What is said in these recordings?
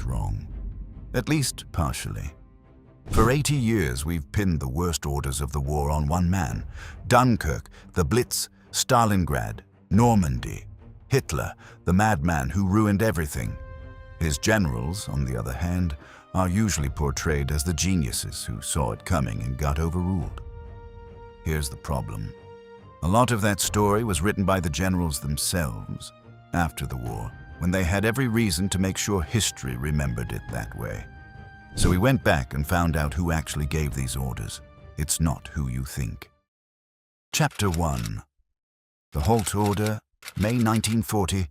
is wrong. At least partially. For 80 years, we've pinned the worst orders of the war on one man. Dunkirk, the Blitz, Stalingrad, Normandy. Hitler, the madman who ruined everything. His generals, on the other hand, are usually portrayed as the geniuses who saw it coming and got overruled. Here's the problem. A lot of that story was written by the generals themselves after the war, when they had every reason to make sure history remembered it that way. So we went back and found out who actually gave these orders. It's not who you think. Chapter 1. The Halt Order, May 1940.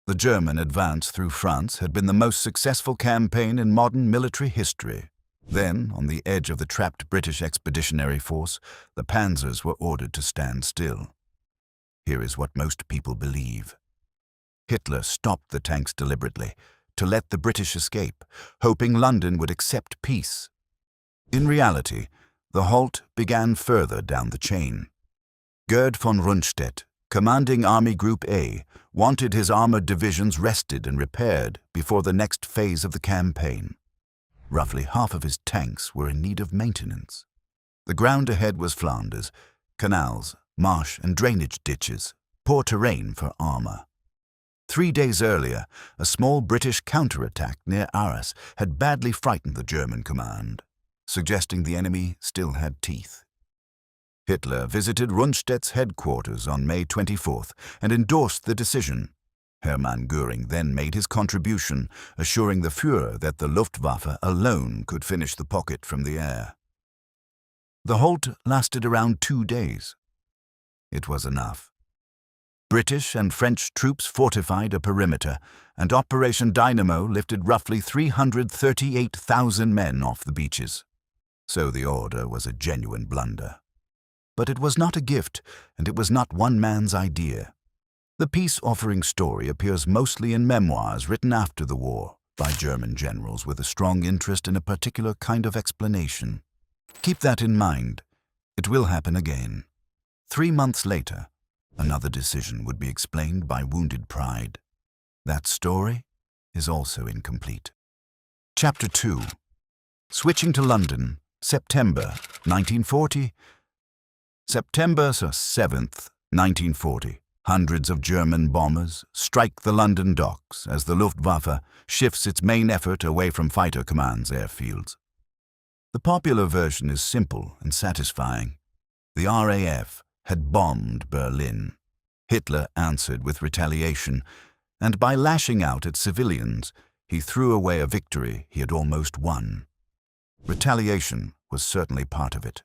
The German advance through France had been the most successful campaign in modern military history. Then, on the edge of the trapped British expeditionary force, the panzers were ordered to stand still. Here is what most people believe. Hitler stopped the tanks deliberately to let the British escape, hoping London would accept peace. In reality, the halt began further down the chain. Gerd von Rundstedt, commanding Army Group A, wanted his armored divisions rested and repaired before the next phase of the campaign. Roughly half of his tanks were in need of maintenance. The ground ahead was Flanders, canals, marsh and drainage ditches, poor terrain for armor. 3 days earlier, a small British counterattack near Arras had badly frightened the German command, suggesting the enemy still had teeth. Hitler visited Rundstedt's headquarters on May 24th and endorsed the decision. Hermann Göring then made his contribution, assuring the Führer that the Luftwaffe alone could finish the pocket from the air. The halt lasted around 2 days. It was enough. British and French troops fortified a perimeter, and Operation Dynamo lifted roughly 338,000 men off the beaches. So the order was a genuine blunder. But it was not a gift, and it was not one man's idea. The peace-offering story appears mostly in memoirs written after the war by German generals with a strong interest in a particular kind of explanation. Keep that in mind. It will happen again. 3 months later, another decision would be explained by wounded pride. That story is also incomplete. Chapter 2. Switching to London, September 1940. September 7th, 1940. Hundreds of German bombers strike the London docks as the Luftwaffe shifts its main effort away from fighter command's airfields. The popular version is simple and satisfying. The RAF had bombed Berlin. Hitler answered with retaliation, and by lashing out at civilians, he threw away a victory he had almost won. Retaliation was certainly part of it.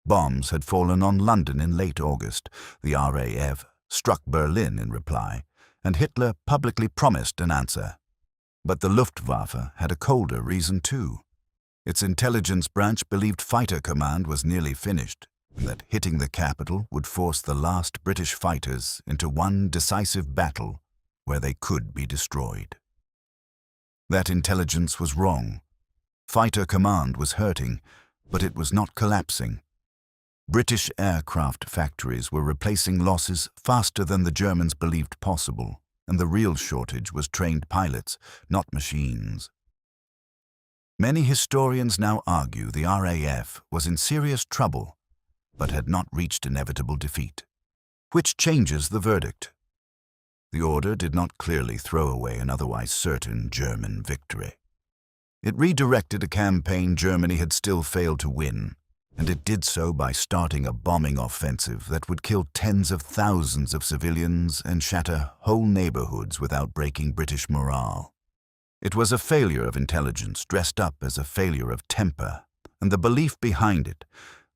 Bombs had fallen on London in late August. The RAF struck Berlin in reply, and Hitler publicly promised an answer. But the Luftwaffe had a colder reason too. Its intelligence branch believed fighter command was nearly finished, and that hitting the capital would force the last British fighters into one decisive battle where they could be destroyed. That intelligence was wrong. Fighter command was hurting, but it was not collapsing. British aircraft factories were replacing losses faster than the Germans believed possible, and the real shortage was trained pilots, not machines. Many historians now argue the RAF was in serious trouble, but had not reached inevitable defeat, which changes the verdict. The order did not clearly throw away an otherwise certain German victory. It redirected a campaign Germany had still failed to win, and it did so by starting a bombing offensive that would kill tens of thousands of civilians and shatter whole neighborhoods without breaking British morale. It was a failure of intelligence dressed up as a failure of temper, and the belief behind it,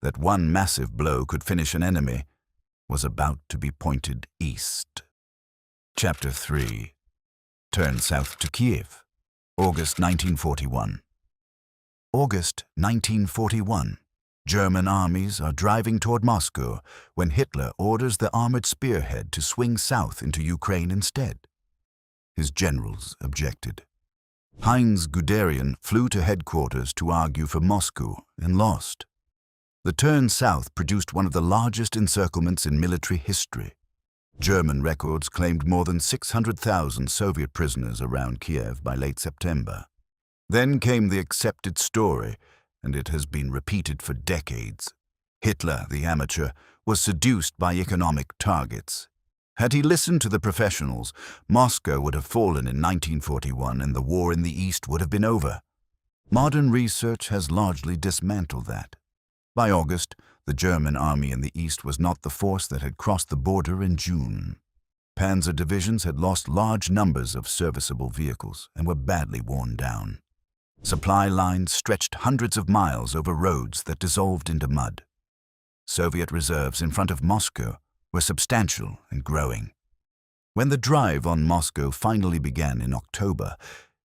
that one massive blow could finish an enemy, was about to be pointed east. Chapter 3. Turn south to Kiev, August 1941. August 1941. German armies are driving toward Moscow when Hitler orders the armored spearhead to swing south into Ukraine instead. His generals objected. Heinz Guderian flew to headquarters to argue for Moscow and lost. The turn south produced one of the largest encirclements in military history. German records claimed more than 600,000 Soviet prisoners around Kiev by late September. Then came the accepted story, and it has been repeated for decades. Hitler, the amateur, was seduced by economic targets. Had he listened to the professionals, Moscow would have fallen in 1941 and the war in the East would have been over. Modern research has largely dismantled that. By August, the German army in the East was not the force that had crossed the border in June. Panzer divisions had lost large numbers of serviceable vehicles and were badly worn down. Supply lines stretched hundreds of miles over roads that dissolved into mud. Soviet reserves in front of Moscow were substantial and growing. When the drive on Moscow finally began in October,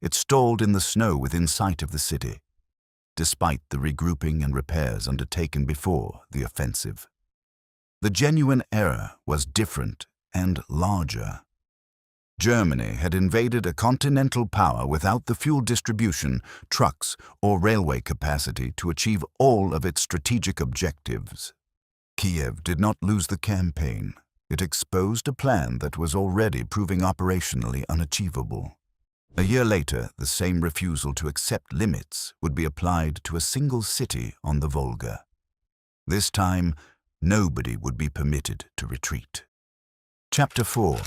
it stalled in the snow within sight of the city, despite the regrouping and repairs undertaken before the offensive. The genuine error was different and larger. Germany had invaded a continental power without the fuel distribution, trucks, or railway capacity to achieve all of its strategic objectives. Kiev did not lose the campaign. It exposed a plan that was already proving operationally unachievable. A year later, the same refusal to accept limits would be applied to a single city on the Volga. This time, nobody would be permitted to retreat. Chapter 4.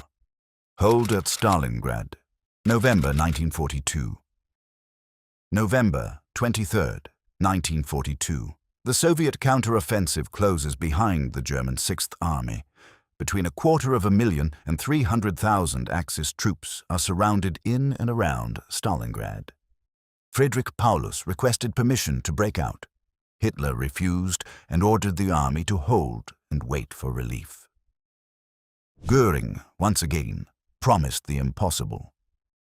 Hold at Stalingrad, November 1942. November 23rd, 1942. The Soviet counter-offensive closes behind the German Sixth Army. Between 250,000 and 300,000 Axis troops are surrounded in and around Stalingrad. Friedrich Paulus requested permission to break out. Hitler refused and ordered the army to hold and wait for relief. Göring, once again, promised the impossible,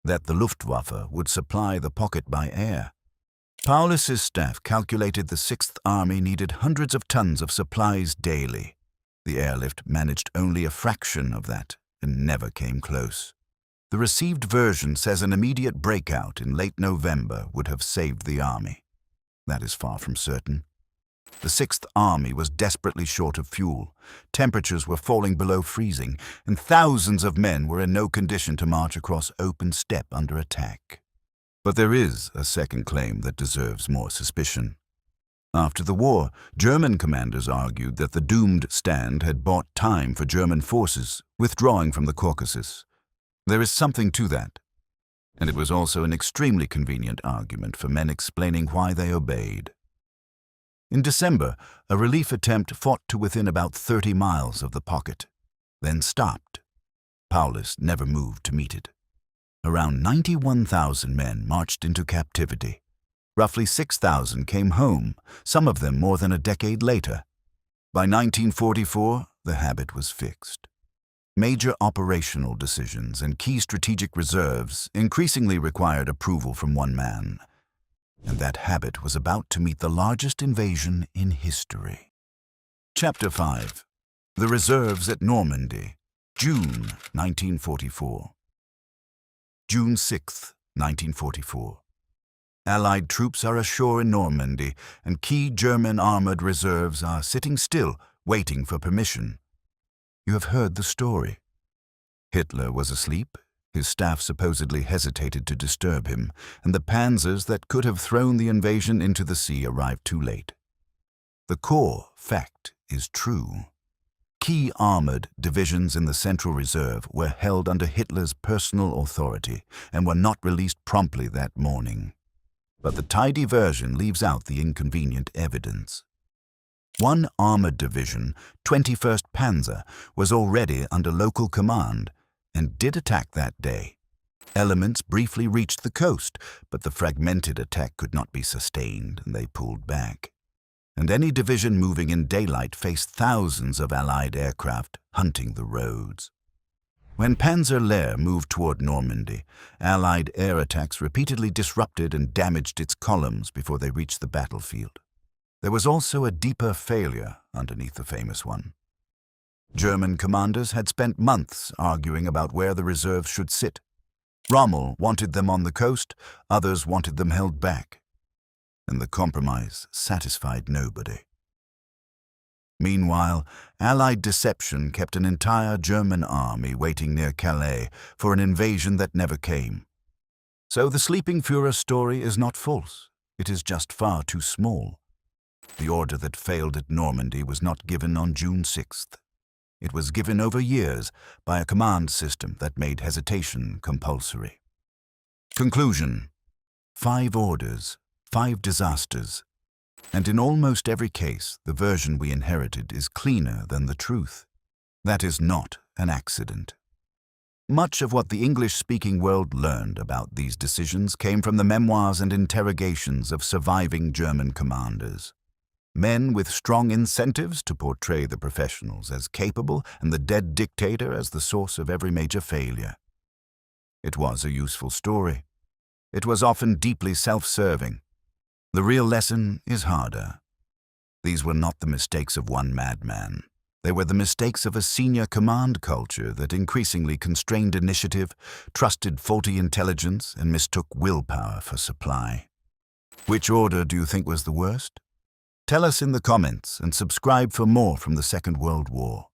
that the Luftwaffe would supply the pocket by air. Paulus's staff calculated the Sixth Army needed hundreds of tons of supplies daily. The airlift managed only a fraction of that and never came close. The received version says an immediate breakout in late November would have saved the army. That is far from certain. The Sixth Army was desperately short of fuel, temperatures were falling below freezing, and thousands of men were in no condition to march across open steppe under attack. But there is a second claim that deserves more suspicion. After the war, German commanders argued that the doomed stand had bought time for German forces withdrawing from the Caucasus. There is something to that, and it was also an extremely convenient argument for men explaining why they obeyed. In December, a relief attempt fought to within about 30 miles of the pocket, then stopped. Paulus never moved to meet it. Around 91,000 men marched into captivity. Roughly 6,000 came home, some of them more than a decade later. By 1944, the habit was fixed. Major operational decisions and key strategic reserves increasingly required approval from one man, and that habit was about to meet the largest invasion in history. Chapter 5. The Reserves at Normandy, June 1944. June 6, 1944. Allied troops are ashore in Normandy, and key German armored reserves are sitting still, waiting for permission. You have heard the story. Hitler was asleep, his staff supposedly hesitated to disturb him, and the panzers that could have thrown the invasion into the sea arrived too late. The core fact is true. Key armored divisions in the Central Reserve were held under Hitler's personal authority and were not released promptly that morning. But the tidy version leaves out the inconvenient evidence. One armored division, 21st Panzer, was already under local command and did attack that day. Elements briefly reached the coast, but the fragmented attack could not be sustained and they pulled back. And any division moving in daylight faced thousands of Allied aircraft hunting the roads. When Panzer Lehr moved toward Normandy, Allied air attacks repeatedly disrupted and damaged its columns before they reached the battlefield. There was also a deeper failure underneath the famous one. German commanders had spent months arguing about where the reserves should sit. Rommel wanted them on the coast, others wanted them held back. And the compromise satisfied nobody. Meanwhile, Allied deception kept an entire German army waiting near Calais for an invasion that never came. So the Sleeping Führer story is not false, it is just far too small. The order that failed at Normandy was not given on June 6th. It was given over years by a command system that made hesitation compulsory. Conclusion: 5 orders, 5 disasters. And in almost every case, the version we inherited is cleaner than the truth. That is not an accident. Much of what the English-speaking world learned about these decisions came from the memoirs and interrogations of surviving German commanders. Men with strong incentives to portray the professionals as capable and the dead dictator as the source of every major failure. It was a useful story. It was often deeply self-serving. The real lesson is harder. These were not the mistakes of one madman. They were the mistakes of a senior command culture that increasingly constrained initiative, trusted faulty intelligence, and mistook willpower for supply. Which order do you think was the worst? Tell us in the comments and subscribe for more from the Second World War.